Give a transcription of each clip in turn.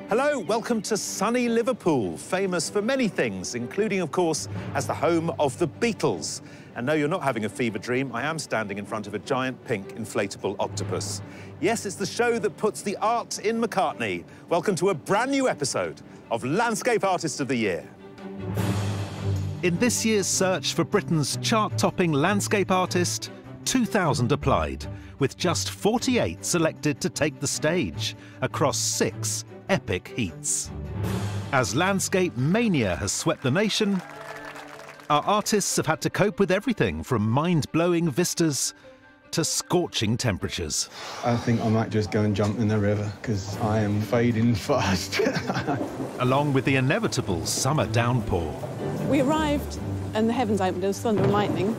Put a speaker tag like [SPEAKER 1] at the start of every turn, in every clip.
[SPEAKER 1] Hello, welcome to sunny Liverpool, famous for many things, including, of course, as the home of the Beatles. And no, you're not having a fever dream. I am standing in front of a giant pink inflatable octopus. Yes, it's the show that puts the art in McCartney. Welcome to a brand new episode of Landscape Artist of the Year.
[SPEAKER 2] In this year's search for Britain's chart-topping landscape artist, 2,000 applied, with just 48 selected to take the stage across 6 epic heats. As landscape mania has swept the nation, our artists have had to cope with everything from mind-blowing vistas to scorching temperatures.
[SPEAKER 3] I think I might just go and jump in the river because I am fading fast.
[SPEAKER 2] Along with the inevitable summer downpour.
[SPEAKER 4] We arrived and the heavens opened, there was thunder and lightning.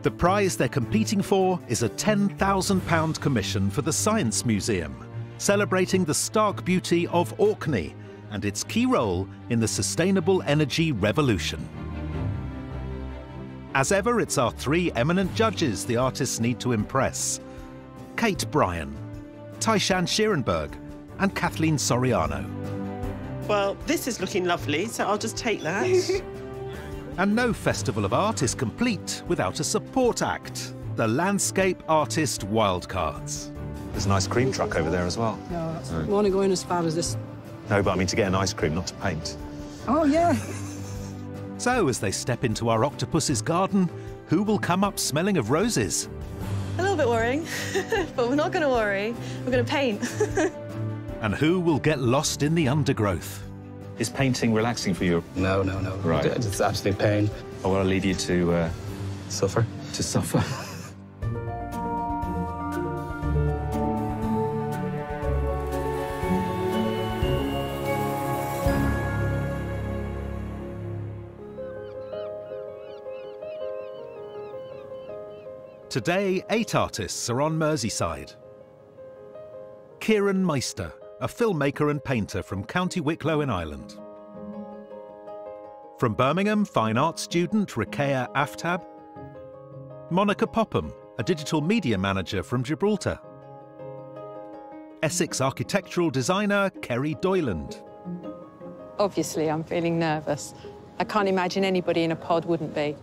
[SPEAKER 2] The prize they're competing for is a £10,000 commission for the Science Museum, celebrating the stark beauty of Orkney and its key role in the sustainable energy revolution. As ever, it's our 3 eminent judges the artists need to impress: Kate Bryan, Taishan Schierenberg and Kathleen Soriano.
[SPEAKER 5] Well, this is looking lovely, so I'll just take that.
[SPEAKER 2] And no festival of art is complete without a support act, the Landscape Artist Wildcards.
[SPEAKER 1] There's an ice cream truck over there as well.
[SPEAKER 4] No, I want to go in as far as this.
[SPEAKER 1] No, but I mean to get an ice cream, not to paint.
[SPEAKER 4] Oh, yeah.
[SPEAKER 2] So, as they step into our octopus's garden, who will come up smelling of roses?
[SPEAKER 6] A little bit worrying, but we're not going to worry. We're going to paint.
[SPEAKER 2] And who will get lost in the undergrowth?
[SPEAKER 1] Is painting relaxing for you?
[SPEAKER 3] No.
[SPEAKER 1] Right.
[SPEAKER 3] It's absolute pain.
[SPEAKER 1] I want to leave you to...
[SPEAKER 3] Suffer.
[SPEAKER 1] To suffer.
[SPEAKER 2] Today, 8 artists are on Merseyside. Kieran Meister, a filmmaker and painter from County Wicklow in Ireland. From Birmingham, fine art student Rakea Aftab. Monica Popham, a digital media manager from Gibraltar. Essex architectural designer Kerry Doyland.
[SPEAKER 7] Obviously, I'm feeling nervous. I can't imagine anybody in a pod wouldn't be.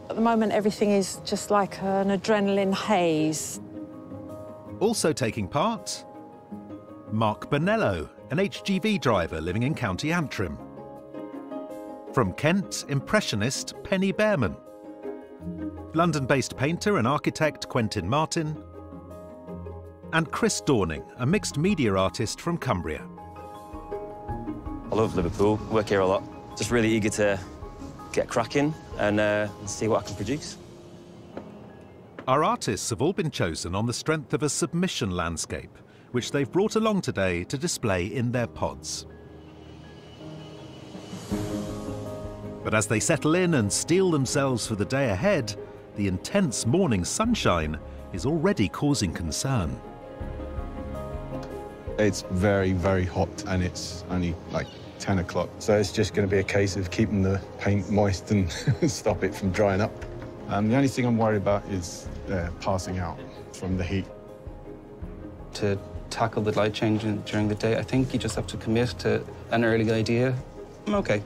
[SPEAKER 7] At the moment, everything is just like an adrenaline haze.
[SPEAKER 2] Also taking part, Mark Bonello, an HGV driver living in County Antrim. From Kent, impressionist Penny Behrman. London-based painter and architect Quentin Martin. And Chris Dorning, a mixed media artist from Cumbria.
[SPEAKER 8] I love Liverpool, work here a lot. Just really eager to get cracking and see what I can produce.
[SPEAKER 2] Our artists have all been chosen on the strength of a submission landscape, which they've brought along today to display in their pods. But as they settle in and steel themselves for the day ahead, the intense morning sunshine is already causing concern.
[SPEAKER 3] It's very, very hot and it's only like 10 o'clock. So it's just going to be a case of keeping the paint moist and stop it from drying up. The only thing I'm worried about is passing out from the heat.
[SPEAKER 9] To tackle the light change during the day, I think you just have to commit to an early idea. I'm okay.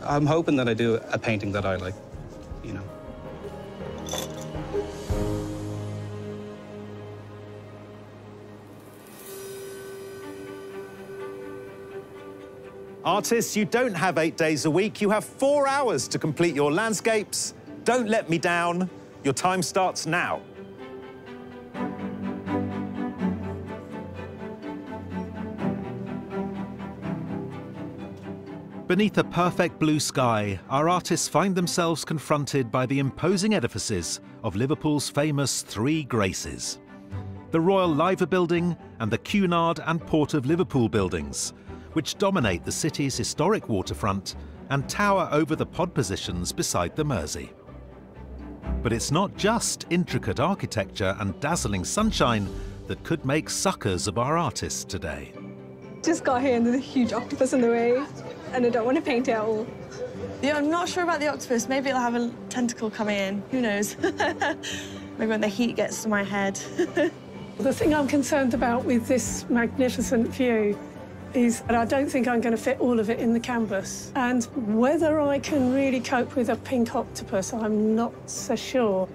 [SPEAKER 9] I'm hoping that I do a painting that I like, you know.
[SPEAKER 1] Artists, you don't have 8 days a week. You have 4 hours to complete your landscapes. Don't let me down. Your time starts now.
[SPEAKER 2] Beneath a perfect blue sky, our artists find themselves confronted by the imposing edifices of Liverpool's famous 3 Graces. The Royal Liver Building and the Cunard and Port of Liverpool buildings, which dominate the city's historic waterfront and tower over the pod positions beside the Mersey. But it's not just intricate architecture and dazzling sunshine that could make suckers of our artists today.
[SPEAKER 10] Just got here and there's a huge octopus in the way, and I don't want to paint it at all.
[SPEAKER 6] Yeah, I'm not sure about the octopus. Maybe it'll have a tentacle coming in. Who knows? Maybe when the heat gets to my head.
[SPEAKER 10] The thing I'm concerned about with this magnificent view
[SPEAKER 4] is that I don't think I'm going to fit all of it in the canvas. And whether I can really cope with a pink octopus, I'm not so sure.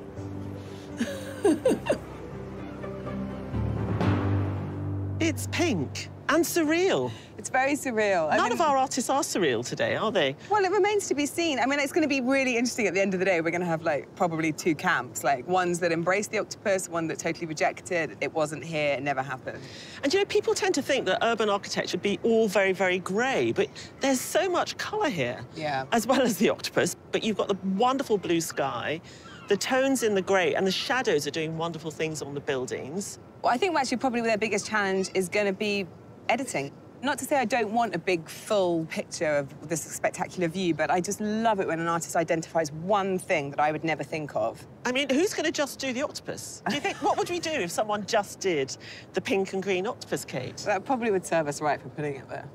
[SPEAKER 5] It's pink and surreal.
[SPEAKER 11] It's very surreal.
[SPEAKER 5] None of our artists are surreal today, are they?
[SPEAKER 11] Well, it remains to be seen. I mean, it's going to be really interesting at the end of the day. We're going to have, like, probably two camps, like, ones that embrace the octopus, one that totally rejected. It wasn't here, it never happened.
[SPEAKER 5] And, you know, people tend to think that urban architecture would be all very, very grey, but there's so much colour here.
[SPEAKER 11] Yeah.
[SPEAKER 5] As well as the octopus, but you've got the wonderful blue sky, the tones in the grey, and the shadows are doing wonderful things on the buildings.
[SPEAKER 11] Well, I think actually probably their biggest challenge is going to be editing. Not to say I don't want a big, full picture of this spectacular view, but I just love it when an artist identifies one thing that I would never think of.
[SPEAKER 5] I mean, who's going to just do the octopus? Do you think, what would we do if someone just did the pink and green octopus, Kate?
[SPEAKER 11] That probably would serve us right for putting it there.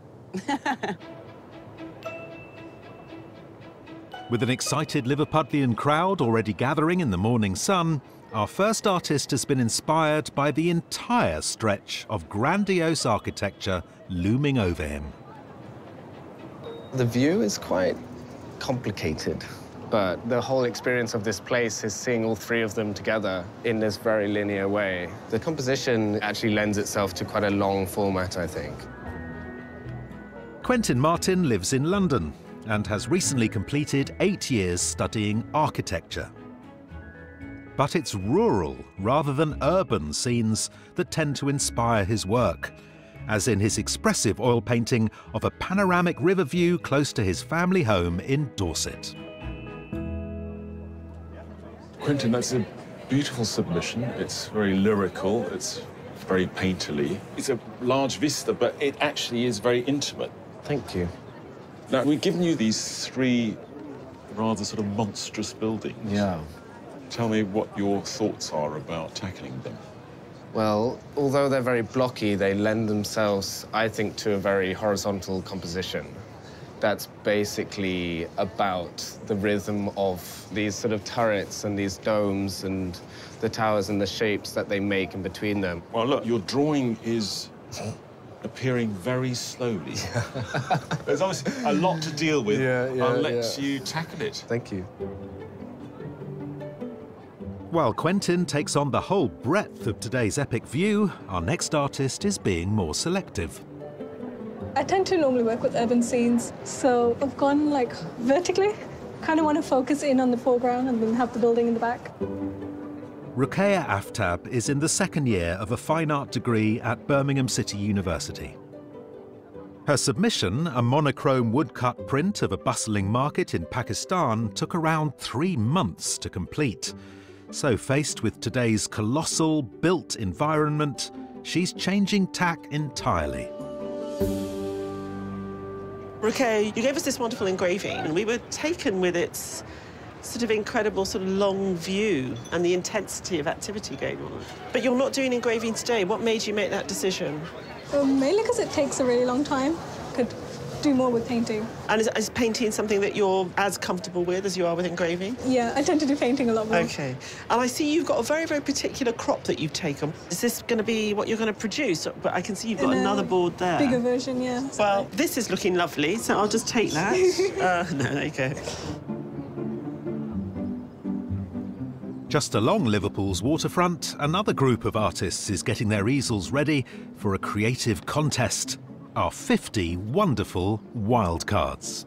[SPEAKER 2] With an excited Liverpudlian crowd already gathering in the morning sun, our first artist has been inspired by the entire stretch of grandiose architecture looming over him.
[SPEAKER 12] The view is quite complicated, but the whole experience of this place is seeing all three of them together in this very linear way. The composition actually lends itself to quite a long format, I think.
[SPEAKER 2] Quentin Martin lives in London and has recently completed 8 years studying architecture. But it's rural rather than urban scenes that tend to inspire his work, as in his expressive oil painting of a panoramic river view close to his family home in Dorset.
[SPEAKER 13] Quentin, that's a beautiful submission. It's very lyrical, it's very painterly. It's a large vista, but it actually is very intimate.
[SPEAKER 12] Thank you.
[SPEAKER 13] Now, we've given you these three rather sort of monstrous buildings.
[SPEAKER 12] Yeah.
[SPEAKER 13] Tell me what your thoughts are about tackling them.
[SPEAKER 12] Well, although they're very blocky, they lend themselves, I think, to a very horizontal composition. That's basically about the rhythm of these sort of turrets and these domes and the towers and the shapes that they make in between them.
[SPEAKER 13] Well, look, your drawing is appearing very slowly. There's obviously a lot to deal with. I'll let you tackle it.
[SPEAKER 12] Thank you.
[SPEAKER 2] While Quentin takes on the whole breadth of today's epic view, our next artist is being more selective.
[SPEAKER 10] I tend to normally work with urban scenes, so I've gone like vertically. Kind of want to focus in on the foreground and then have the building in the back.
[SPEAKER 2] Ruqayya Aftab is in the second year of a fine art degree at Birmingham City University. Her submission, a monochrome woodcut print of a bustling market in Pakistan, took around 3 months to complete. So faced with today's colossal built environment, she's changing tack entirely.
[SPEAKER 5] Ruqayya, you gave us this wonderful engraving, and we were taken with its sort of incredible sort of long view and the intensity of activity going on. But you're not doing engraving today. What made you make that decision?
[SPEAKER 10] Mainly because it takes a really long time. Could do more with painting.
[SPEAKER 5] And is painting something that you're as comfortable with as you are with engraving?
[SPEAKER 10] Yeah, I tend to do painting a lot more.
[SPEAKER 5] OK. And I see you've got a very, very particular crop that you've taken. Is this going to be what you're going to produce? But I can see you've got another board there.
[SPEAKER 10] Bigger version, yeah.
[SPEAKER 5] Well, this is looking lovely, so I'll just take that. No, there you go.
[SPEAKER 2] Just along Liverpool's waterfront, another group of artists is getting their easels ready for a creative contest. Our 50 wonderful wildcards.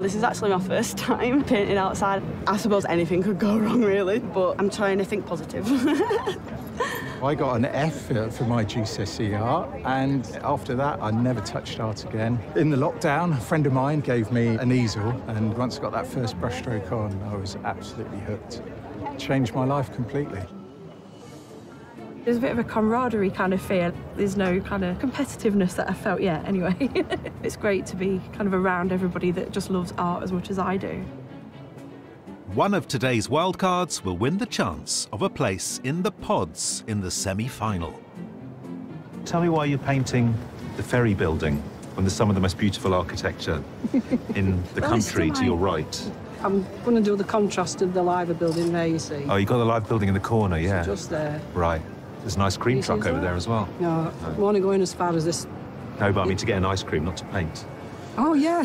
[SPEAKER 14] This is actually my first time painting outside. I suppose anything could go wrong, really, but I'm trying to think positive.
[SPEAKER 15] I got an F for my GCSE art, and after that, I never touched art again. In the lockdown, a friend of mine gave me an easel, and once I got that first brushstroke on, I was absolutely hooked. It changed my life completely.
[SPEAKER 16] There's a bit of a camaraderie kind of feel. There's no kind of competitiveness that I felt yet, anyway. It's great to be kind of around everybody that just loves art as much as I do.
[SPEAKER 2] One of today's wildcards will win the chance of a place in the pods in the semi-final.
[SPEAKER 1] Tell me why you're painting the ferry building when there's some of the most beautiful architecture in the country to your right.
[SPEAKER 17] I'm going to do the contrast of the Liver building there, you see.
[SPEAKER 1] Oh, you've got the live building in the corner, yeah.
[SPEAKER 17] Just there.
[SPEAKER 1] Right. There's a nice cream truck over there as well.
[SPEAKER 17] No, I'm only going as far as this
[SPEAKER 1] No, but I mean to get an ice cream, not to paint.
[SPEAKER 11] Oh, yeah.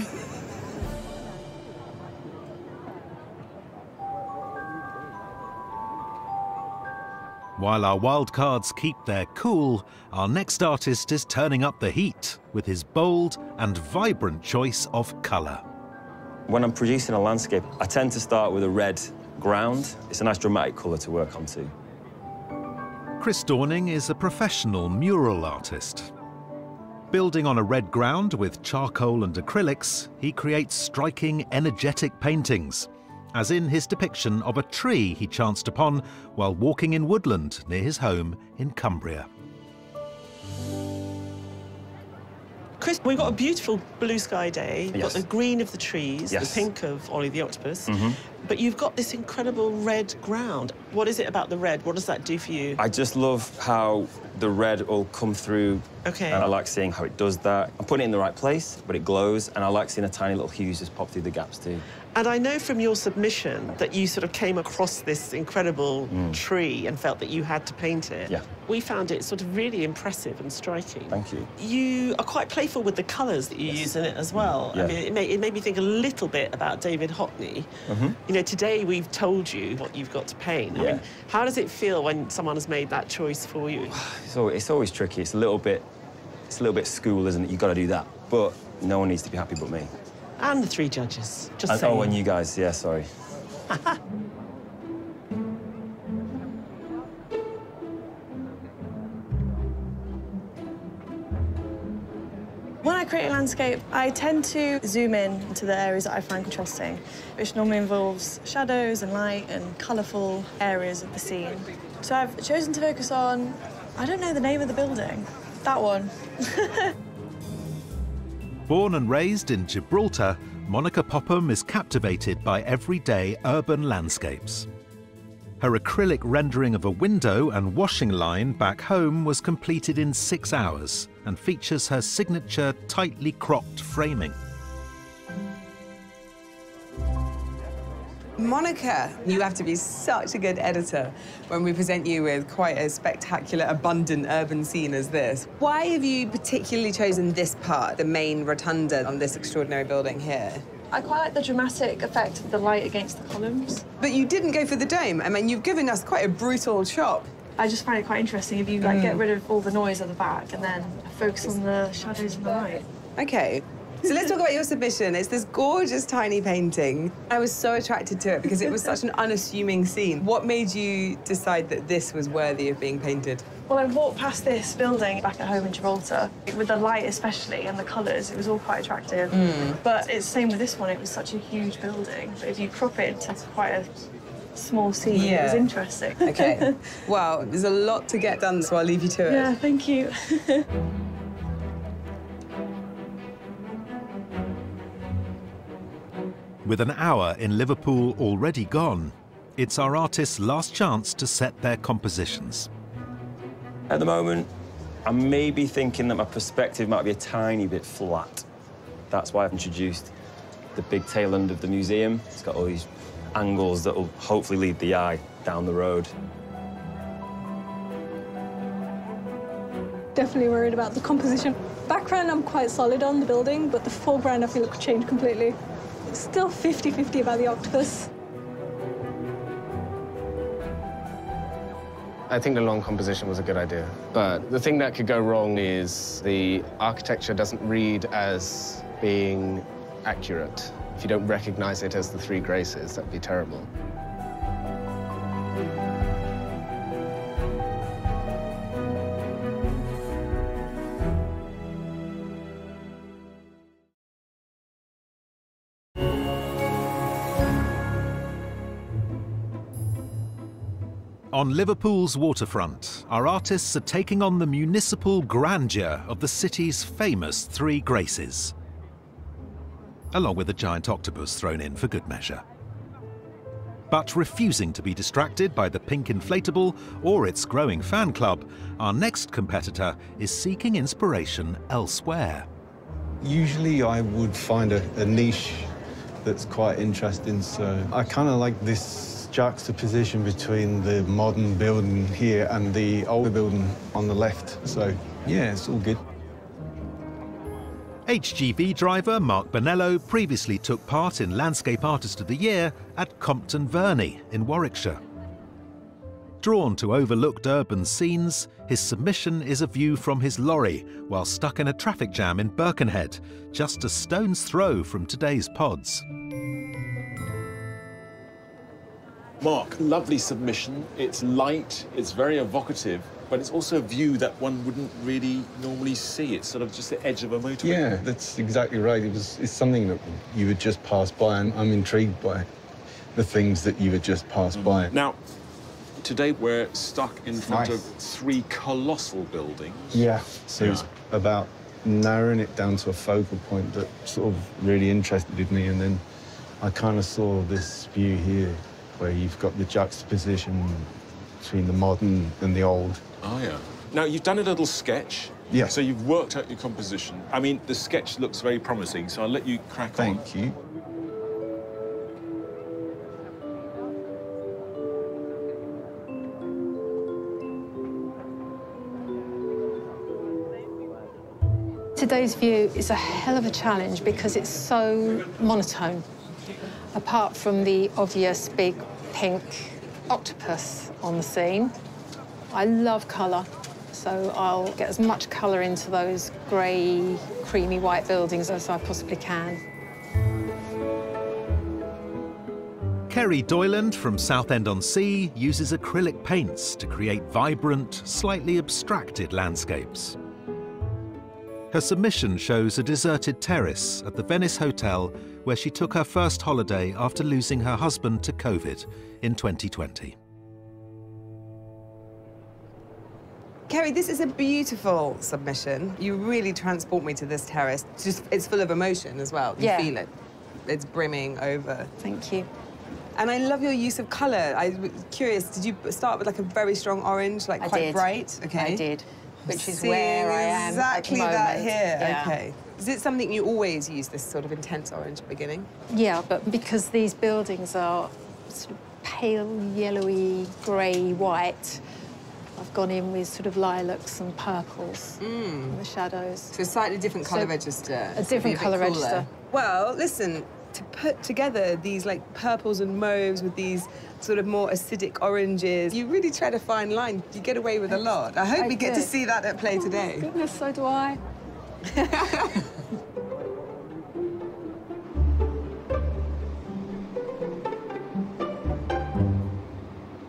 [SPEAKER 2] While our wildcards keep their cool, our next artist is turning up the heat with his bold and vibrant choice of colour.
[SPEAKER 8] When I'm producing a landscape, I tend to start with a red ground. It's a nice dramatic colour to work onto.
[SPEAKER 2] Chris Dorning is a professional mural artist. Building on a red ground with charcoal and acrylics, he creates striking, energetic paintings, as in his depiction of a tree he chanced upon while walking in woodland near his home in Cumbria.
[SPEAKER 5] Chris, we've got a beautiful blue sky day. You've
[SPEAKER 8] Yes.
[SPEAKER 5] got the green of the trees,
[SPEAKER 8] Yes.
[SPEAKER 5] the pink of Ollie the octopus,
[SPEAKER 8] Mm-hmm.
[SPEAKER 5] but you've got this incredible red ground. What is it about the red? What does that do for you?
[SPEAKER 8] I just love how the red will come through.
[SPEAKER 5] Okay.
[SPEAKER 8] And I like seeing how it does that. I'm putting it in the right place, but it glows, and I like seeing the tiny little hues just pop through the gaps too.
[SPEAKER 5] And I know from your submission that you sort of came across this incredible tree and felt that you had to paint it.
[SPEAKER 8] Yeah.
[SPEAKER 5] We found it sort of really impressive and striking.
[SPEAKER 8] Thank you.
[SPEAKER 5] You are quite playful with the colours that you use in it as well.
[SPEAKER 8] Yeah.
[SPEAKER 5] I mean, it made me think a little bit about David Hockney.
[SPEAKER 8] Mm-hmm.
[SPEAKER 5] You know, today we've told you what you've got to paint. I mean, how does it feel when someone has made that choice for you?
[SPEAKER 8] It's always tricky. It's a little bit school, isn't it? You've got to do that. But no one needs to be happy but me.
[SPEAKER 5] And the three judges, just
[SPEAKER 8] And,
[SPEAKER 5] saying.
[SPEAKER 8] oh, and you guys, yeah, sorry.
[SPEAKER 6] When I create a landscape, I tend to zoom in into the areas that I find interesting, which normally involves shadows and light and colourful areas of the scene. So I've chosen to focus on, I don't know the name of the building, that one.
[SPEAKER 2] Born and raised in Gibraltar, Monica Popham is captivated by everyday urban landscapes. Her acrylic rendering of a window and washing line back home was completed in 6 hours and features her signature tightly cropped framing.
[SPEAKER 11] Monica, you have to be such a good editor when we present you with quite a spectacular, abundant urban scene as this. Why have you particularly chosen this part, the main rotunda on this extraordinary building here?
[SPEAKER 6] I quite like the dramatic effect of the light against the columns.
[SPEAKER 11] But you didn't go for the dome. I mean, you've given us quite a brutal chop.
[SPEAKER 6] I just find it quite interesting if you get rid of all the noise at the back and then focus on the shadows and the light.
[SPEAKER 11] Okay. So let's talk about your submission. It's this gorgeous tiny painting. I was so attracted to it because it was such an unassuming scene. What made you decide that this was worthy of being painted?
[SPEAKER 6] Well, I walked past this building back at home in Gibraltar, with the light especially and the colours, it was all quite attractive. But it's the same with this one, it was such a huge building. But if you crop it into quite a small scene, it was interesting.
[SPEAKER 11] Okay. Well, there's a lot to get done, so I'll leave you to it.
[SPEAKER 6] Yeah, thank you.
[SPEAKER 2] With an hour in Liverpool already gone, it's our artists' last chance to set their compositions.
[SPEAKER 8] At the moment, I'm maybe thinking that my perspective might be a tiny bit flat. That's why I've introduced the big tail end of the museum. It's got all these angles that will hopefully lead the eye down the road.
[SPEAKER 10] Definitely worried about the composition. Background I'm quite solid on the building, but the foreground I feel it could change completely. Still 50-50 about the octopus.
[SPEAKER 12] I think the long composition was a good idea. But the thing that could go wrong is the architecture doesn't read as being accurate. If you don't recognize it as the three graces, that'd be terrible.
[SPEAKER 2] On Liverpool's waterfront, our artists are taking on the municipal grandeur of the city's famous Three Graces, along with a giant octopus thrown in for good measure. But refusing to be distracted by the pink inflatable or its growing fan club, our next competitor is seeking inspiration elsewhere.
[SPEAKER 3] Usually I would find a niche that's quite interesting, so I kind of like this juxtaposition between the modern building here and the older building on the left. So, yeah, it's all good.
[SPEAKER 2] HGV driver Mark Bonello previously took part in Landscape Artist of the Year at Compton Verney in Warwickshire. Drawn to overlooked urban scenes, his submission is a view from his lorry while stuck in a traffic jam in Birkenhead, just a stone's throw from today's pods.
[SPEAKER 13] Mark, lovely submission. It's light, it's very evocative, but it's also a view that one wouldn't really normally see. It's sort of just the edge of a motorway.
[SPEAKER 3] Yeah, that's exactly right. It's something that you would just pass by, and I'm intrigued by the things that you would just pass by.
[SPEAKER 13] Now, today we're stuck in front of 3 colossal buildings.
[SPEAKER 3] Yeah, so it's about narrowing it down to a focal point that sort of really interested me, and then I kind of saw this view here where you've got the juxtaposition between the modern and the old.
[SPEAKER 13] Oh, yeah. Now, you've done a little sketch.
[SPEAKER 3] Yeah.
[SPEAKER 13] So you've worked out your composition. I mean, the sketch looks very promising, so I'll let you crack on.
[SPEAKER 3] Thank you.
[SPEAKER 7] Today's view is a hell of a challenge because it's so monotone. Apart from the obvious big pink octopus on the scene, I love colour, so I'll get as much colour into those grey, creamy white buildings as I possibly can.
[SPEAKER 2] Kerry Doyland from Southend-on-Sea uses acrylic paints to create vibrant, slightly abstracted landscapes. Her submission shows a deserted terrace at the Venice Hotel where she took her first holiday after losing her husband to COVID in 2020.
[SPEAKER 11] Kerry, this is a beautiful submission. You really transport me to this terrace. It's full of emotion as well. You feel it. It's brimming over.
[SPEAKER 7] Thank you.
[SPEAKER 11] And I love your use of colour. I was curious, did you start with like a very strong orange, like quite bright? Okay.
[SPEAKER 7] I did. Which is where I am
[SPEAKER 11] exactly
[SPEAKER 7] at the
[SPEAKER 11] that
[SPEAKER 7] moment.
[SPEAKER 11] here.
[SPEAKER 7] Yeah.
[SPEAKER 11] Okay. Is it something you always use, this sort of intense orange at the beginning?
[SPEAKER 7] Yeah, but because these buildings are sort of pale, yellowy, grey, white, I've gone in with sort of lilacs and purples in the shadows.
[SPEAKER 11] So a slightly different colour register.
[SPEAKER 7] A different colour register.
[SPEAKER 11] Well, listen, to put together these like purples and mauves with these sort of more acidic oranges, you really tread a fine line. You get away with a lot. I hope we get to see that at play today.
[SPEAKER 7] Goodness, so do I.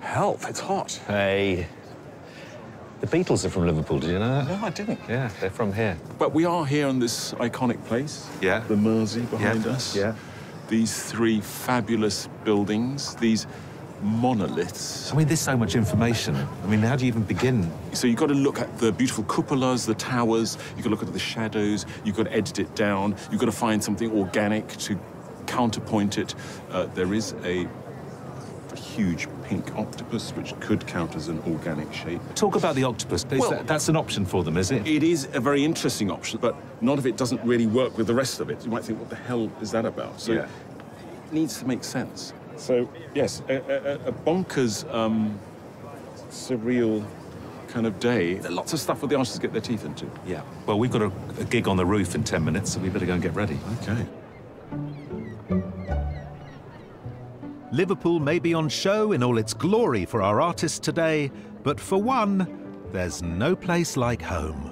[SPEAKER 1] Help, it's hot. Hey. The Beatles are from Liverpool, did you know that?
[SPEAKER 13] No, I didn't.
[SPEAKER 1] Yeah, they're from here.
[SPEAKER 13] But we are here on this iconic place.
[SPEAKER 1] Yeah.
[SPEAKER 13] The Mersey behind us.
[SPEAKER 1] Yeah.
[SPEAKER 13] These 3 fabulous buildings, these monoliths.
[SPEAKER 1] I mean, there's so much information. I mean, how do you even begin?
[SPEAKER 13] So you've got to look at the beautiful cupolas, the towers, you've got to look at the shadows, you've got to edit it down, you've got to find something organic to counterpoint it. There is a huge pink octopus, which could count as an organic shape.
[SPEAKER 1] Talk about the octopus. That's an option for them, is it?
[SPEAKER 13] It is a very interesting option, but none of it doesn't really work with the rest of it. You might think, what the hell is that about? So it needs to make sense. So, yes, a bonkers, surreal kind of day. Lots of stuff for the artists to get their teeth into.
[SPEAKER 1] Yeah. Well, we've got a gig on the roof in 10 minutes, so we better go and get ready.
[SPEAKER 13] Okay.
[SPEAKER 2] Liverpool may be on show in all its glory for our artists today, but for one, there's no place like home.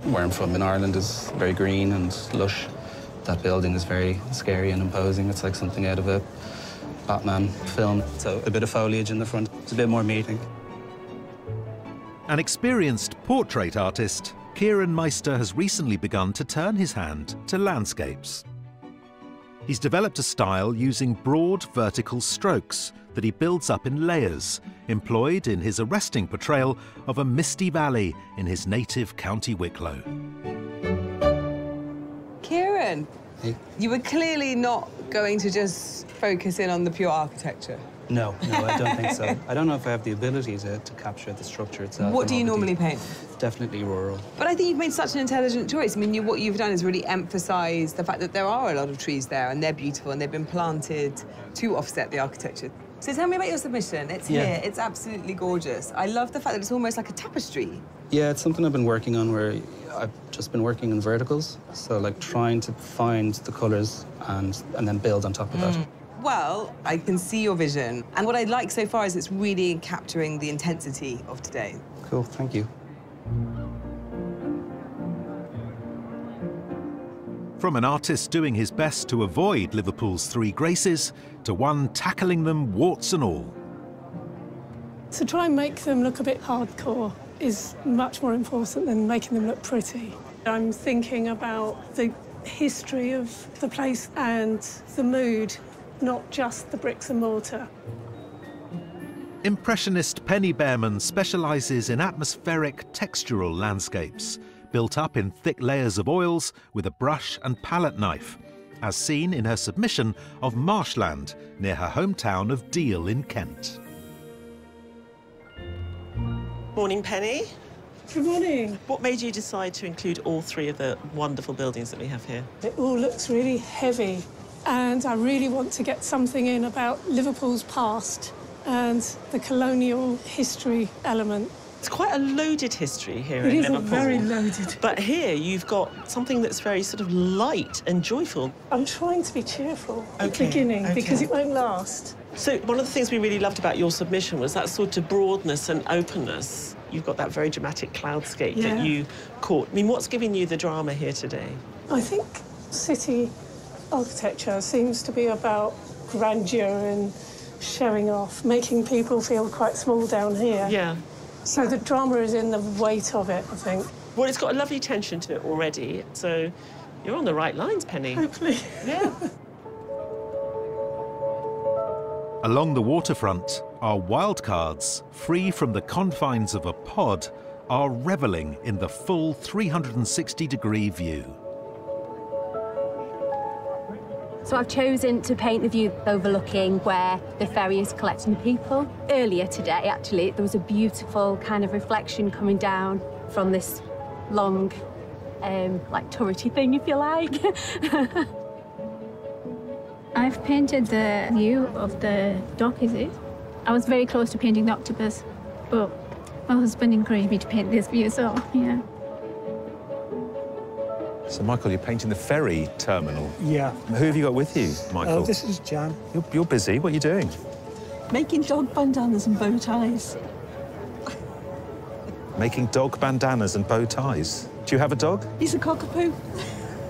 [SPEAKER 9] Where I'm from in Ireland is very green and lush. That building is very scary and imposing. It's like something out of a Batman film. So a bit of foliage in the front. It's a bit more meeting.
[SPEAKER 2] An experienced portrait artist, Kieran Meister has recently begun to turn his hand to landscapes. He's developed a style using broad vertical strokes that he builds up in layers, employed in his arresting portrayal of a misty valley in his native County Wicklow.
[SPEAKER 11] Kieran, you were clearly not going to just focus in on the pure architecture.
[SPEAKER 9] No, I don't think so. I don't know if I have the ability to capture the structure itself.
[SPEAKER 11] What do you normally paint?
[SPEAKER 9] Definitely rural.
[SPEAKER 11] But I think you've made such an intelligent choice. I mean, what you've done is really emphasise the fact that there are a lot of trees there and they're beautiful and they've been planted to offset the architecture. So tell me about your submission. It's here. It's absolutely gorgeous. I love the fact that it's almost like a tapestry.
[SPEAKER 9] Yeah, it's something I've been working on where I've just been working in verticals, so like trying to find the colours and then build on top of that.
[SPEAKER 11] Well, I can see your vision. And what I like so far is it's really capturing the intensity of today.
[SPEAKER 9] Cool, thank you.
[SPEAKER 2] From an artist doing his best to avoid Liverpool's three graces, to one tackling them warts and all.
[SPEAKER 4] To try and make them look a bit hardcore is much more important than making them look pretty. I'm thinking about the history of the place and the mood, not just the bricks and mortar.
[SPEAKER 2] Impressionist Penny Behrman specialises in atmospheric textural landscapes, built up in thick layers of oils with a brush and palette knife, as seen in her submission of Marshland near her hometown of Deal in Kent.
[SPEAKER 5] Morning, Penny.
[SPEAKER 4] Good morning.
[SPEAKER 5] What made you decide to include all three of the wonderful buildings that we have here?
[SPEAKER 4] It all looks really heavy, and I really want to get something in about Liverpool's past and the colonial history element.
[SPEAKER 5] It's quite a loaded history here
[SPEAKER 4] It
[SPEAKER 5] in
[SPEAKER 4] is
[SPEAKER 5] Liverpool.
[SPEAKER 4] very loaded.
[SPEAKER 5] But here you've got something that's very sort of light and joyful.
[SPEAKER 4] I'm trying to be cheerful at the beginning because it won't last.
[SPEAKER 5] So one of the things we really loved about your submission was that sort of broadness and openness. You've got that very dramatic cloudscape that you caught. I mean, what's giving you the drama here today?
[SPEAKER 4] I think city architecture seems to be about grandeur and showing off, making people feel quite small down here.
[SPEAKER 5] Yeah.
[SPEAKER 4] So the drama is in the weight of it, I think.
[SPEAKER 5] Well, it's got a lovely tension to it already, so you're on the right lines, Penny.
[SPEAKER 4] Hopefully.
[SPEAKER 5] Yeah.
[SPEAKER 2] Along the waterfront, our wildcards, free from the confines of a pod, are revelling in the full 360-degree view.
[SPEAKER 18] So I've chosen to paint the view overlooking where the ferry is collecting the people. Earlier today, actually, there was a beautiful kind of reflection coming down from this long, like turrety thing, if you like.
[SPEAKER 19] I've painted the view of the dock, is it? I was very close to painting the octopus, but my husband encouraged me to paint this view, so yeah.
[SPEAKER 1] So, Michael, you're painting the ferry terminal.
[SPEAKER 20] Yeah.
[SPEAKER 1] Who have you got with you, Michael?
[SPEAKER 20] This is Jan.
[SPEAKER 1] You're busy. What are you doing?
[SPEAKER 21] Making dog bandanas and bow ties.
[SPEAKER 1] Making dog bandanas and bow ties. Do you have a dog?
[SPEAKER 21] He's a cockapoo.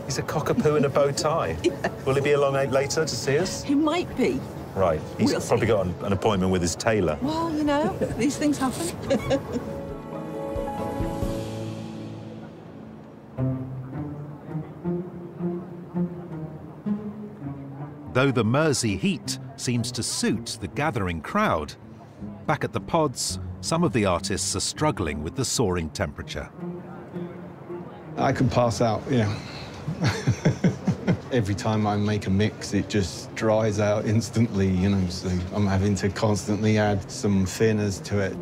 [SPEAKER 1] He's a cockapoo in a bow tie. Yeah. Will he be along later to see us?
[SPEAKER 21] He might be.
[SPEAKER 1] Right. He's probably got an appointment with his tailor.
[SPEAKER 21] Well, you know, these things happen.
[SPEAKER 2] Though the Mersey heat seems to suit the gathering crowd, back at the pods, some of the artists are struggling with the soaring temperature.
[SPEAKER 3] I could pass out, yeah. Every time I make a mix, it just dries out instantly, you know, so I'm having to constantly add some thinners to it.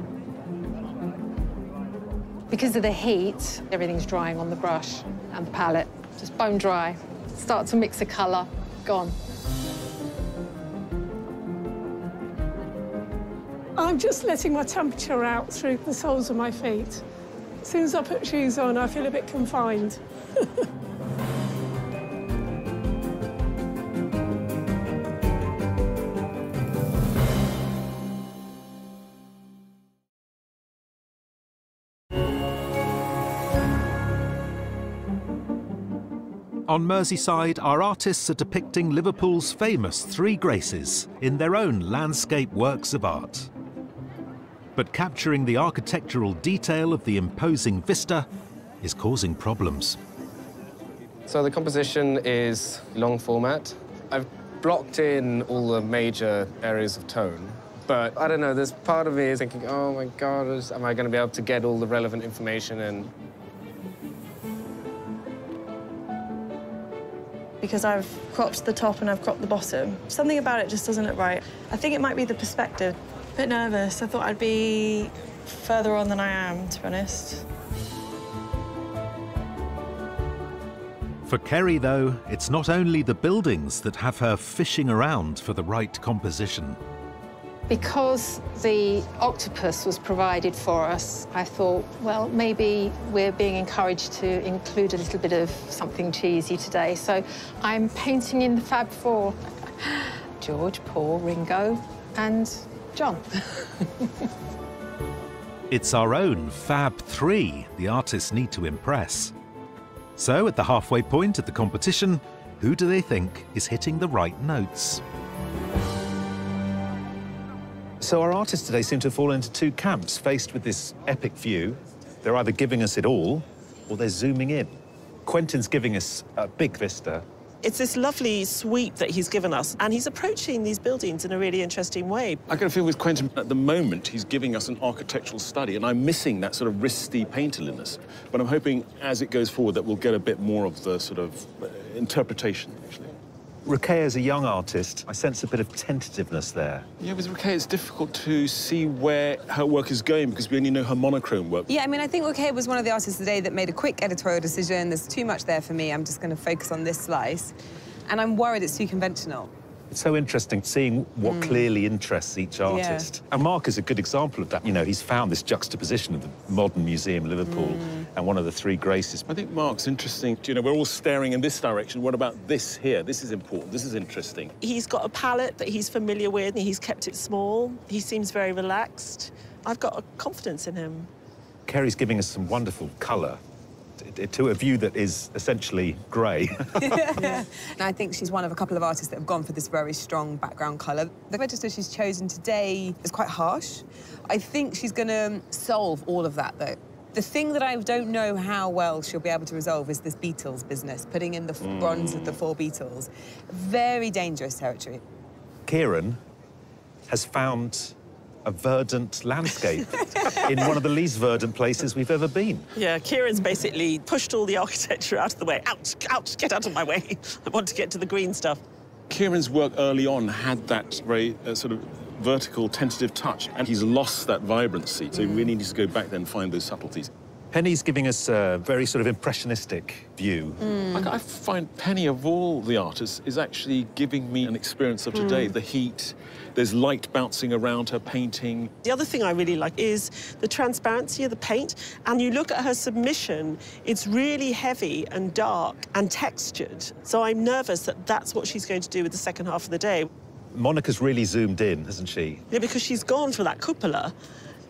[SPEAKER 7] Because of the heat, everything's drying on the brush and the palette. Just bone dry. Start to mix a colour, gone.
[SPEAKER 4] I'm just letting my temperature out through the soles of my feet. As soon as I put shoes on, I feel a bit confined.
[SPEAKER 2] On Merseyside, our artists are depicting Liverpool's famous three graces in their own landscape works of art. But capturing the architectural detail of the imposing vista is causing problems.
[SPEAKER 12] So the composition is long format. I've blocked in all the major areas of tone, but I don't know, there's part of me is thinking, oh my God, am I going to be able to get all the relevant information in?
[SPEAKER 6] Because I've cropped the top and I've cropped the bottom. Something about it just doesn't look right. I think it might be the perspective. A bit nervous. I thought I'd be further on than I am, to be honest.
[SPEAKER 2] For Kerry, though, it's not only the buildings that have her fishing around for the right composition.
[SPEAKER 7] Because the octopus was provided for us, I thought, well, maybe we're being encouraged to include a little bit of something cheesy today. So I'm painting in the Fab Four. George, Paul, Ringo and John.
[SPEAKER 2] It's our own Fab 3 the artists need to impress. So, at the halfway point of the competition, who do they think is hitting the right notes?
[SPEAKER 1] So our artists today seem to fall into two camps, faced with this epic view. They're either giving us it all, or they're zooming in. Quentin's giving us a big vista.
[SPEAKER 5] It's this lovely sweep that he's given us, and he's approaching these buildings in a really interesting way.
[SPEAKER 13] I get a feel with Quentin, at the moment, he's giving us an architectural study, and I'm missing that sort of wristy painterliness. But I'm hoping, as it goes forward, that we'll get a bit more of the sort of interpretation, actually.
[SPEAKER 1] Rakei is a young artist. I sense a bit of tentativeness there.
[SPEAKER 13] Yeah, with Rakei, it's difficult to see where her work is going because we only know her monochrome work.
[SPEAKER 11] Yeah, I mean, I think Rakei was one of the artists today that made a quick editorial decision. There's too much there for me. I'm just going to focus on this slice. And I'm worried it's too conventional.
[SPEAKER 1] It's so interesting seeing what clearly interests each artist. And Mark is a good example of that. You know, he's found this juxtaposition of the modern museum, Liverpool, and one of the three graces.
[SPEAKER 13] I think Mark's interesting. You know, we're all staring in this direction. What about this here? This is important. This is interesting.
[SPEAKER 5] He's got a palette that he's familiar with, and he's kept it small. He seems very relaxed. I've got a confidence in him.
[SPEAKER 1] Kerry's giving us some wonderful colour to a view that is essentially grey.
[SPEAKER 11] And I think she's one of a couple of artists that have gone for this very strong background colour. The register she's chosen today is quite harsh. I think she's going to solve all of that, though. The thing that I don't know how well she'll be able to resolve is this Beatles business, putting in the bronze of the 4 Beatles. Very dangerous territory.
[SPEAKER 1] Kieran has found a verdant landscape in one of the least verdant places we've ever been.
[SPEAKER 5] Yeah, Kieran's basically pushed all the architecture out of the way. Out, out, get out of my way. I want to get to the green stuff.
[SPEAKER 13] Kieran's work early on had that very sort of vertical, tentative touch, and he's lost that vibrancy. So we really need to go back then and find those subtleties.
[SPEAKER 1] Penny's giving us a very sort of impressionistic view.
[SPEAKER 13] I find Penny, of all the artists, is actually giving me an experience of today. The heat, there's light bouncing around her painting.
[SPEAKER 5] The other thing I really like is the transparency of the paint. And you look at her submission, it's really heavy and dark and textured. So I'm nervous that that's what she's going to do with the second half of the day.
[SPEAKER 1] Monica's really zoomed in, hasn't she?
[SPEAKER 5] Yeah, because she's gone for that cupola.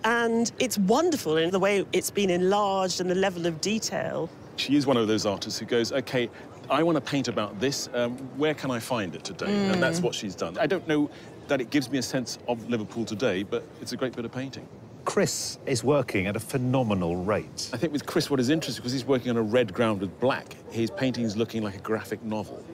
[SPEAKER 5] And it's wonderful in the way it's been enlarged and the level of detail.
[SPEAKER 13] She is one of those artists who goes, OK, I want to paint about this. Where can I find it today? And that's what she's done. I don't know that it gives me a sense of Liverpool today, but it's a great bit of painting.
[SPEAKER 1] Chris is working at a phenomenal rate.
[SPEAKER 13] I think with Chris, what is interesting, because he's working on a red ground with black, his painting is looking like a graphic novel.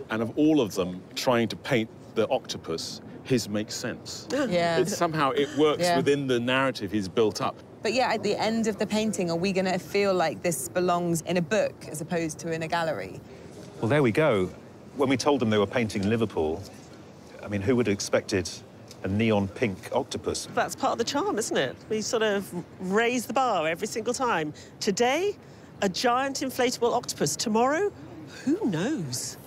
[SPEAKER 13] And of all of them trying to paint the octopus, his makes sense.
[SPEAKER 11] Yeah.
[SPEAKER 13] Somehow it works within the narrative he's built up.
[SPEAKER 11] But yeah, at the end of the painting, are we going to feel like this belongs in a book as opposed to in a gallery?
[SPEAKER 1] Well, there we go. When we told them they were painting Liverpool, I mean, who would have expected a neon pink octopus?
[SPEAKER 5] That's part of the charm, isn't it? We sort of raise the bar every single time. Today, a giant inflatable octopus. Tomorrow, who knows?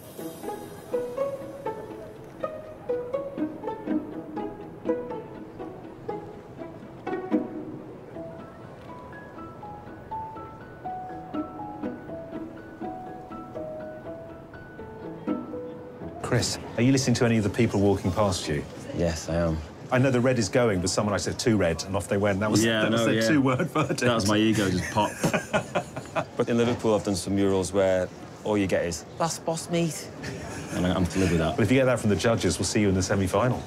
[SPEAKER 1] Chris, are you listening to any of the people walking past you?
[SPEAKER 8] Yes, I am.
[SPEAKER 1] I know the red is going, but someone I said too red, and off they went. That was their two-word verdict.
[SPEAKER 8] That was my ego just popped. But in Liverpool, I've done some murals where all you get is, "That's boss meat." And I'm to live with that.
[SPEAKER 1] But if you get that from the judges, we'll see you in the semi-final.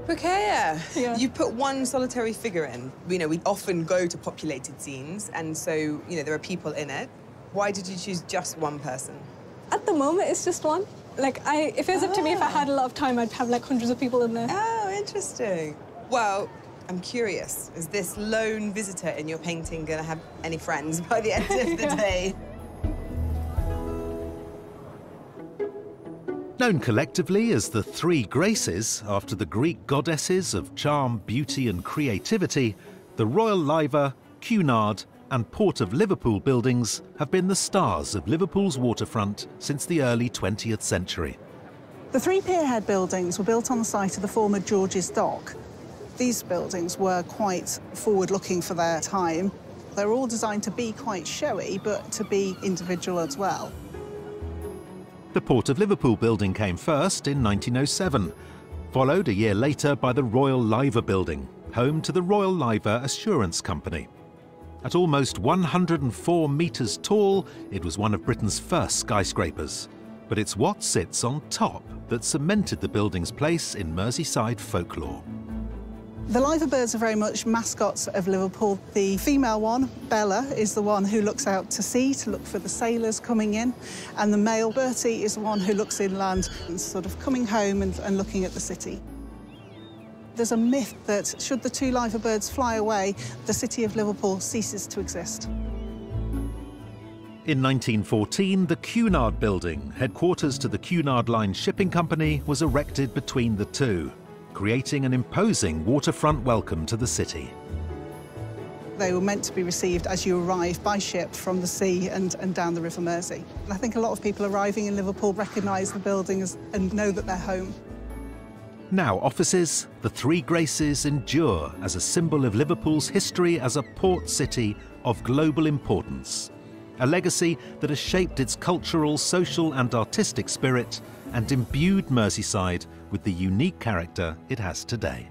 [SPEAKER 11] Rakei, you put one solitary figure in. You know, we often go to populated scenes, and so, you know, there are people in it. Why did you choose just one person?
[SPEAKER 10] At the moment, it's just one. Like, if it was up to me, if I had a lot of time, I'd have, like, hundreds of people in there.
[SPEAKER 11] Oh, interesting. Well, I'm curious, is this lone visitor in your painting going to have any friends by the end of the day?
[SPEAKER 2] Known collectively as the Three Graces, after the Greek goddesses of charm, beauty and creativity, the Royal Liver, Cunard and Port of Liverpool buildings have been the stars of Liverpool's waterfront since the early 20th century.
[SPEAKER 20] The three pierhead buildings were built on the site of the former George's Dock. These buildings were quite forward-looking for their time. They were all designed to be quite showy, but to be individual as well.
[SPEAKER 2] The Port of Liverpool building came first in 1907, followed a year later by the Royal Liver building, home to the Royal Liver Assurance Company. At almost 104 metres tall, it was one of Britain's first skyscrapers. But it's what sits on top that cemented the building's place in Merseyside folklore.
[SPEAKER 20] The liver birds are very much mascots of Liverpool. The female one, Bella, is the one who looks out to sea to look for the sailors coming in, and the male, Bertie, is the one who looks inland and sort of coming home and looking at the city. There's a myth that should the two liver birds fly away, the city of Liverpool ceases to exist.
[SPEAKER 2] In 1914, the Cunard building, headquarters to the Cunard Line Shipping Company, was erected between the two, creating an imposing waterfront welcome to the city.
[SPEAKER 20] They were meant to be received as you arrive by ship from the sea and down the River Mersey. And I think a lot of people arriving in Liverpool recognise the buildings and know that they're home.
[SPEAKER 2] Now offices, the Three Graces endure as a symbol of Liverpool's history as a port city of global importance. A legacy that has shaped its cultural, social and artistic spirit and imbued Merseyside with the unique character it has today.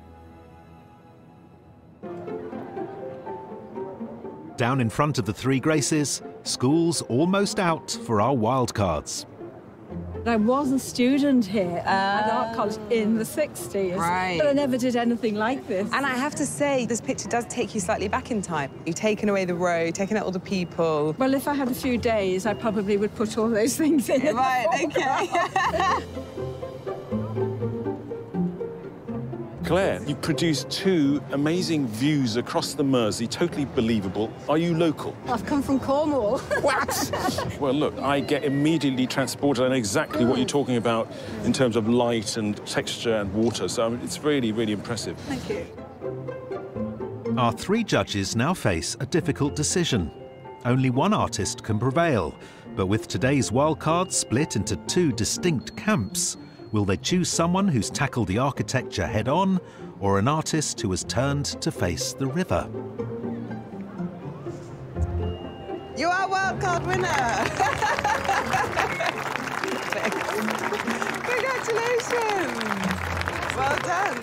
[SPEAKER 2] Down in front of the Three Graces, school's almost out for our wildcards.
[SPEAKER 21] I was a student here at art college in the 60s,
[SPEAKER 11] Right.
[SPEAKER 21] but I never did anything like this.
[SPEAKER 11] And I have to say, this picture does take you slightly back in time. You've taken away the road, taken out all the people.
[SPEAKER 21] Well, if I had a few days, I probably would put all those things in.
[SPEAKER 11] Right, okay.
[SPEAKER 13] Claire, you produced two amazing views across the Mersey, totally believable. Are you local?
[SPEAKER 21] I've come from Cornwall.
[SPEAKER 13] What? Well, look, I get immediately transported. I know exactly what you're talking about in terms of light and texture and water, so I mean, it's really, really impressive.
[SPEAKER 21] Thank you.
[SPEAKER 2] Our three judges now face a difficult decision. Only one artist can prevail, but with today's wildcard split into two distinct camps, will they choose someone who's tackled the architecture head-on, or an artist who has turned to face the river?
[SPEAKER 11] You are wildcard winner! Congratulations! Well done.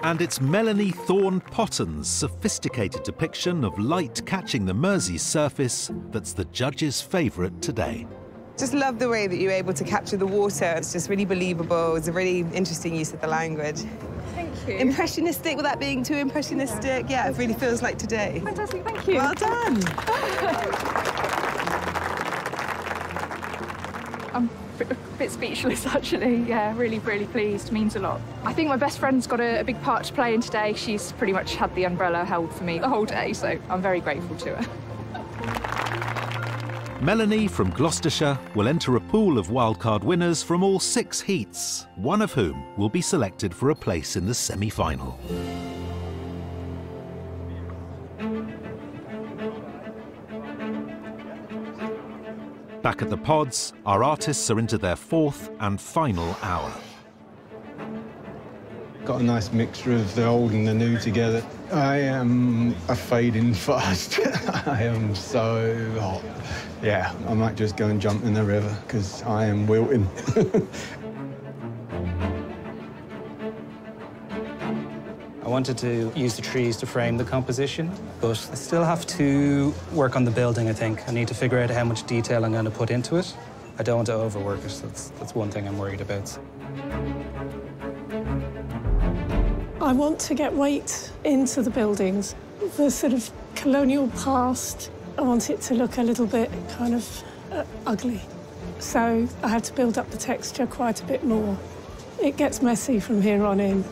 [SPEAKER 2] And it's Melanie Thorne-Potton's sophisticated depiction of light catching the Mersey's surface that's the judges' favourite today.
[SPEAKER 11] Just love the way that you're able to capture the water. It's just really believable. It's a really interesting use of the language.
[SPEAKER 21] Thank you.
[SPEAKER 11] Impressionistic without being too impressionistic. Yeah, it really feels like today.
[SPEAKER 21] Fantastic, thank you.
[SPEAKER 11] Well done.
[SPEAKER 22] I'm a bit speechless, actually. Yeah, really, really pleased. Means a lot. I think my best friend's got a big part to play in today. She's pretty much had the umbrella held for me the whole day, so I'm very grateful to her.
[SPEAKER 2] Melanie from Gloucestershire will enter a pool of wildcard winners from all 6 heats, one of whom will be selected for a place in the semi-final. Back at the pods, our artists are into their 4th and final hour.
[SPEAKER 3] Got a nice mixture of the old and the new together. I am a fading fast. I am so hot. Yeah, I might just go and jump in the river because I am wilting.
[SPEAKER 9] I wanted to use the trees to frame the composition, but I still have to work on the building, I think. I need to figure out how much detail I'm going to put into it. I don't want to overwork it. That's one thing I'm worried about.
[SPEAKER 4] I want to get weight into the buildings. The sort of colonial past, I want it to look a little bit kind of ugly. So I had to build up the texture quite a bit more. It gets messy from here on in.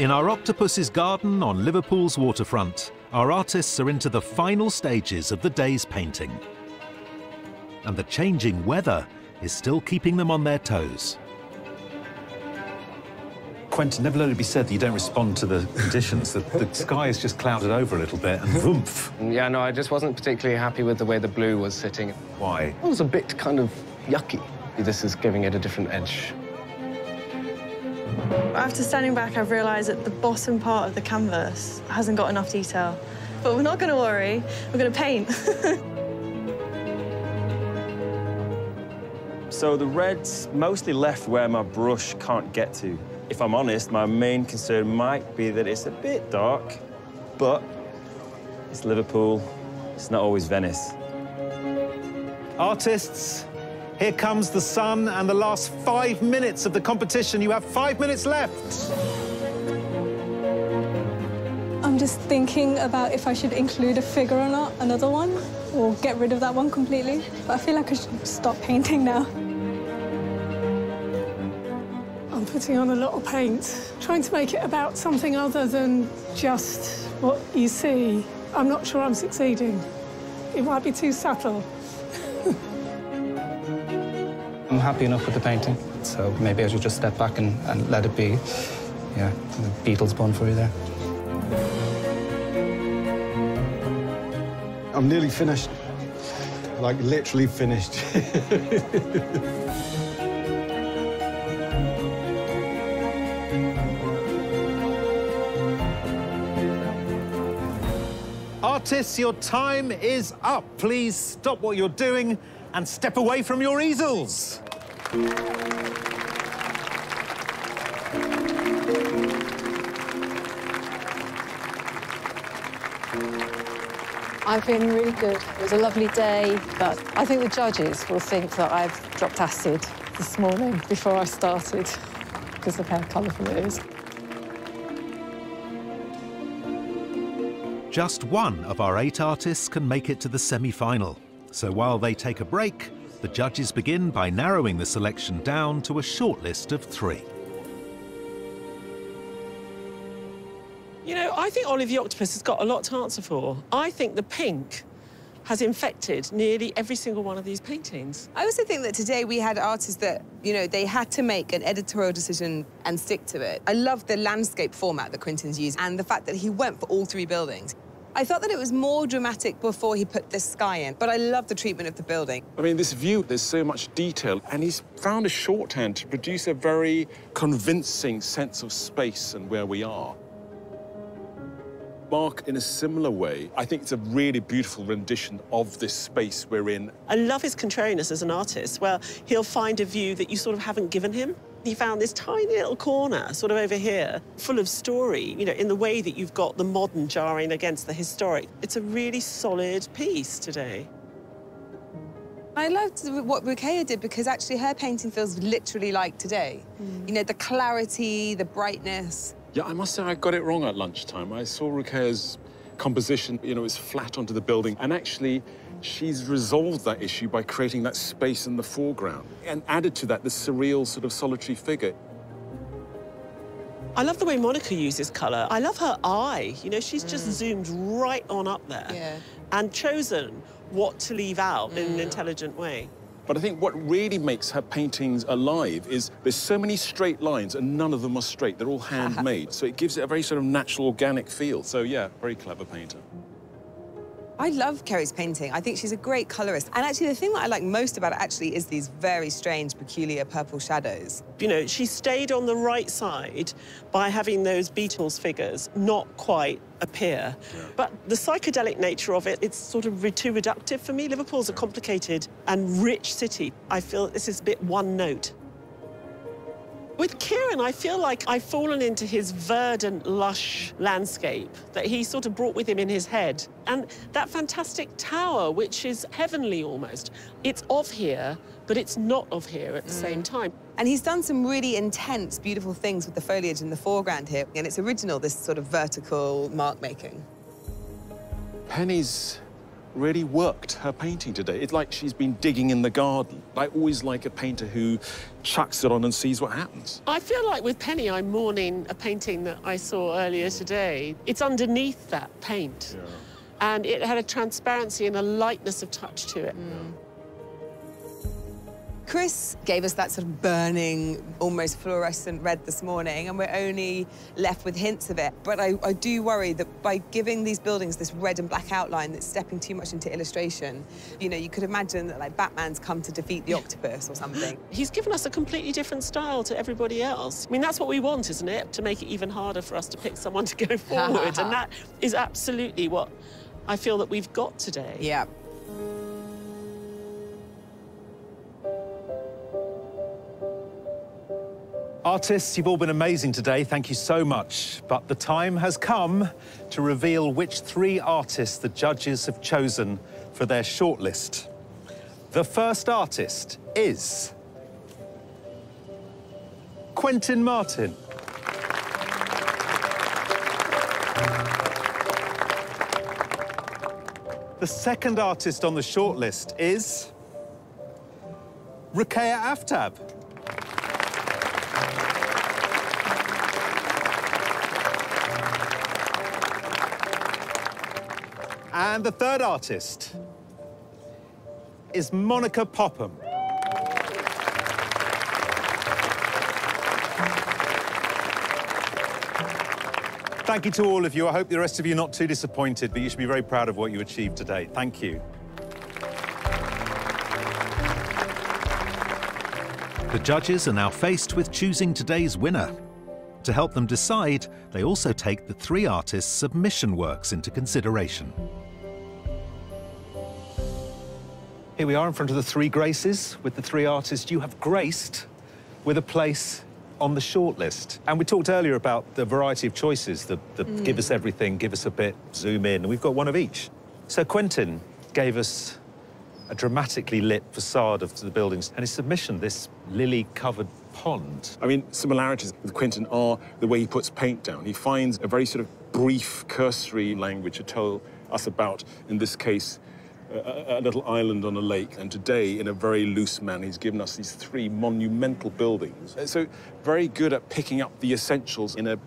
[SPEAKER 2] In our octopus's garden on Liverpool's waterfront, our artists are into the final stages of the day's painting. And the changing weather is still keeping them on their toes.
[SPEAKER 1] Quentin, never let it be said that you don't respond to the conditions. The sky is just clouded over a little bit and vroomf.
[SPEAKER 12] Yeah, no, I just wasn't particularly happy with the way the blue was sitting.
[SPEAKER 1] Why?
[SPEAKER 12] It was a bit kind of yucky. This is giving it a different edge.
[SPEAKER 6] After standing back, I've realised that the bottom part of the canvas hasn't got enough detail. But we're not going to worry. We're going to paint.
[SPEAKER 8] So the red's mostly left where my brush can't get to. If I'm honest, my main concern might be that it's a bit dark, but it's Liverpool. It's not always Venice.
[SPEAKER 1] Artists, here comes the sun and the last 5 minutes of the competition. You have 5 minutes left.
[SPEAKER 10] I'm just thinking about if I should include a figure or not, another one, or get rid of that one completely. But I feel like I should stop painting now.
[SPEAKER 4] I'm putting on a lot of paint, trying to make it about something other than just what you see. I'm not sure I'm succeeding. It might be too subtle.
[SPEAKER 9] I'm happy enough with the painting, so maybe I should just step back and let it be. Yeah, the Beatles bun for you there.
[SPEAKER 3] I'm nearly finished. Like, literally finished.
[SPEAKER 1] Artists, your time is up. Please stop what you're doing and step away from your easels.
[SPEAKER 14] I've been really good. It was a lovely day, but I think the judges will think that I've dropped acid this morning before I started because of how colourful it is.
[SPEAKER 2] Just one of our 8 artists can make it to the semi-final. So while they take a break, the judges begin by narrowing the selection down to a short list of 3.
[SPEAKER 5] You know, I think Olive the Octopus has got a lot to answer for. I think the pink has infected nearly every single one of these paintings.
[SPEAKER 11] I also think that today we had artists that, you know, they had to make an editorial decision and stick to it. I love the landscape format that Quentin's used and the fact that he went for all 3 buildings. I thought that it was more dramatic before he put the sky in, but I love the treatment of the building.
[SPEAKER 13] I mean, this view, there's so much detail, and he's found a shorthand to produce a very convincing sense of space and where we are. Mark, in a similar way, I think it's a really beautiful rendition of this space we're in.
[SPEAKER 5] I love his contrariness as an artist. Well, he'll find a view that you sort of haven't given him. He found this tiny little corner, sort of over here, full of story, you know, in the way that you've got the modern jarring against the historic. It's a really solid piece today.
[SPEAKER 11] I loved what Rukeya did because actually her painting feels literally like today. You know, the clarity, the brightness.
[SPEAKER 13] Yeah, I must say I got it wrong at lunchtime. I saw Rukeya's composition, you know, it's flat onto the building, and actually she's resolved that issue by creating that space in the foreground and added to that the surreal sort of solitary figure.
[SPEAKER 5] I love the way Monica uses colour. I love her eye. You know, she's just zoomed right on up there and chosen what to leave out in an intelligent way.
[SPEAKER 13] But I think what really makes her paintings alive is there's so many straight lines and none of them are straight. They're all handmade. So it gives it a very sort of natural, organic feel. So, yeah, very clever painter.
[SPEAKER 11] I love Kerry's painting. I think she's a great colorist. And actually, the thing that I like most about it actually is these very strange, peculiar purple shadows.
[SPEAKER 5] You know, she stayed on the right side by having those Beatles figures not quite appear. But the psychedelic nature of it, it's sort of too reductive for me. Liverpool's a complicated and rich city. I feel this is a bit one note. With Kieran, I feel like I've fallen into his verdant, lush landscape that he sort of brought with him in his head. And that fantastic tower, which is heavenly almost. It's of here, but it's not of here at the same time.
[SPEAKER 11] And he's done some really intense, beautiful things with the foliage in the foreground here. And it's original, this sort of vertical mark making.
[SPEAKER 13] Penny's really worked her painting today. It's like she's been digging in the garden. I always like a painter who chucks it on and sees what happens.
[SPEAKER 5] I feel like with Penny, I'm mourning a painting that I saw earlier today. It's underneath that paint.
[SPEAKER 13] Yeah.
[SPEAKER 5] And it had a transparency and a lightness of touch to it.
[SPEAKER 11] Chris gave us that sort of burning, almost fluorescent red this morning, and we're only left with hints of it. But I do worry that by giving these buildings this red and black outline that's stepping too much into illustration, you know, you could imagine that, like, Batman's come to defeat the octopus or something.
[SPEAKER 5] He's given us a completely different style to everybody else. I mean, that's what we want, isn't it? To make it even harder for us to pick someone to go forward. And that is absolutely what I feel that we've got today.
[SPEAKER 11] Yeah.
[SPEAKER 1] Artists, you've all been amazing today. Thank you so much. But the time has come to reveal which 3 artists the judges have chosen for their shortlist. The first artist is Quentin Martin. The second artist on the shortlist is Ruqayyah Aftab. And the third artist is Monica Popham. Thank you to all of you. I hope the rest of you are not too disappointed, but you should be very proud of what you achieved today. Thank you.
[SPEAKER 2] The judges are now faced with choosing today's winner. To help them decide, they also take the 3 artists' submission works into consideration.
[SPEAKER 1] Here we are in front of the 3 Graces with the 3 artists you have graced with a place on the shortlist. And we talked earlier about the variety of choices, the give us everything, give us a bit, zoom in, and we've got one of each. So Quentin gave us a dramatically lit facade of the buildings, and his submission, this lily-covered pond.
[SPEAKER 13] I mean, similarities with Quentin are the way he puts paint down. He finds a very sort of brief, cursory language to tell us about, in this case, a little island on a lake. And today, in a very loose manner, he's given us these 3 monumental buildings. So very good at picking up the essentials in a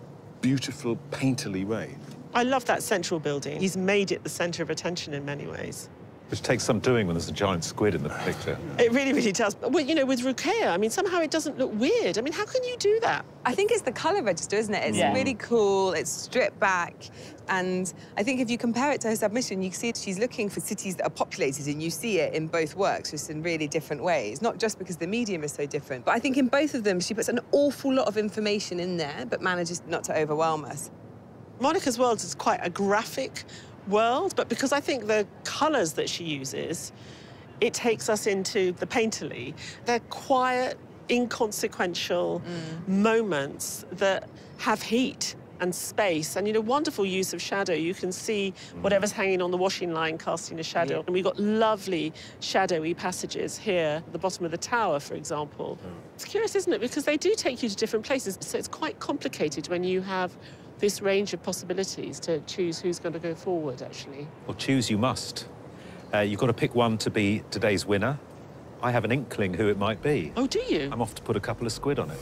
[SPEAKER 13] beautiful, painterly way.
[SPEAKER 5] I love that central building. He's made it the centre of attention in many ways.
[SPEAKER 1] Which takes some doing when there's a giant squid in the picture.
[SPEAKER 5] It really, really does. Well, you know, with Ruqayyah, I mean, somehow it doesn't look weird. I mean, how can you do that?
[SPEAKER 11] I think it's the colour register, isn't it? It's really cool, it's stripped back, and I think if you compare it to her submission, you can see she's looking for cities that are populated, and you see it in both works, just in really different ways. Not just because the medium is so different, but I think in both of them, she puts an awful lot of information in there, but manages not to overwhelm us.
[SPEAKER 5] Monica's world is quite a graphic world, but because I think the colours that she uses, it takes us into the painterly. They're quiet, inconsequential moments that have heat and space, and, you know, wonderful use of shadow. You can see whatever's hanging on the washing line casting a shadow. And we've got lovely shadowy passages here at the bottom of the tower, for example. It's curious, isn't it? Because they do take you to different places, so it's quite complicated when you have this range of possibilities to choose who's going to go forward, actually.
[SPEAKER 1] Well, choose you must. You've got to pick one to be today's winner. I have an inkling who it might be.
[SPEAKER 5] Oh, do you?
[SPEAKER 1] I'm off to put a couple of squid on it.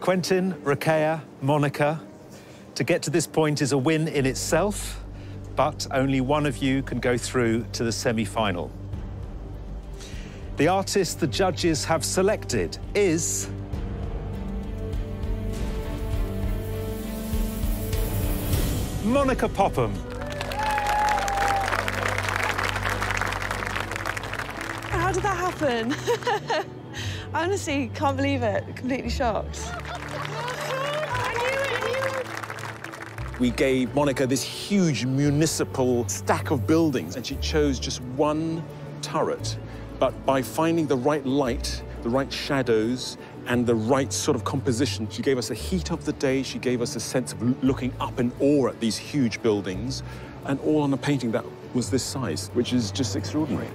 [SPEAKER 1] Quentin, Ruqayyah, Monica. To get to this point is a win in itself, but only one of you can go through to the semi-final. The artist the judges have selected is Monica Popham.
[SPEAKER 6] How did that happen? I honestly can't believe it. Completely shocked.
[SPEAKER 13] We gave Monica this huge municipal stack of buildings, and she chose just one turret. But by finding the right light, the right shadows, and the right sort of composition, she gave us the heat of the day, she gave us a sense of looking up in awe at these huge buildings, and all on a painting that was this size, which is just extraordinary.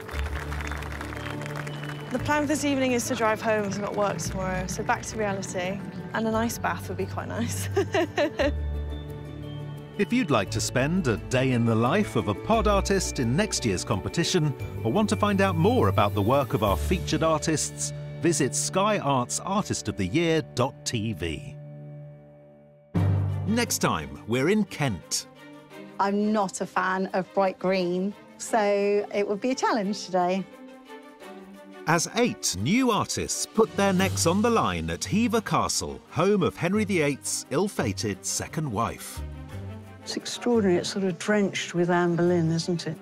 [SPEAKER 6] The plan for this evening is to drive home. I've got work tomorrow, so back to reality. And an ice bath would be quite nice.
[SPEAKER 2] If you'd like to spend a day in the life of a pod artist in next year's competition, or want to find out more about the work of our featured artists, visit skyartsartistoftheyear.tv. Next time, we're in Kent.
[SPEAKER 15] I'm not a fan of bright green, so it would be a challenge today.
[SPEAKER 2] As 8 new artists put their necks on the line at Hever Castle, home of Henry VIII's ill-fated second wife.
[SPEAKER 17] It's extraordinary. It's sort of drenched with Anne Boleyn, isn't it?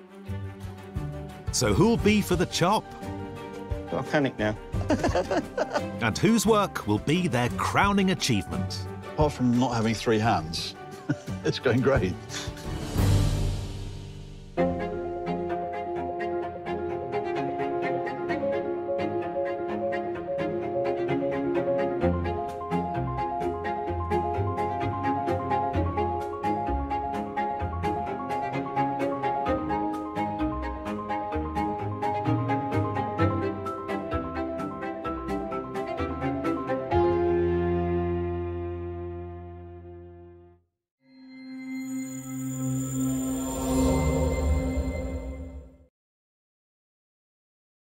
[SPEAKER 2] So who'll be for the chop?
[SPEAKER 8] Got a panic now.
[SPEAKER 2] And whose work will be their crowning achievement?
[SPEAKER 16] Apart from not having 3 hands, it's going great.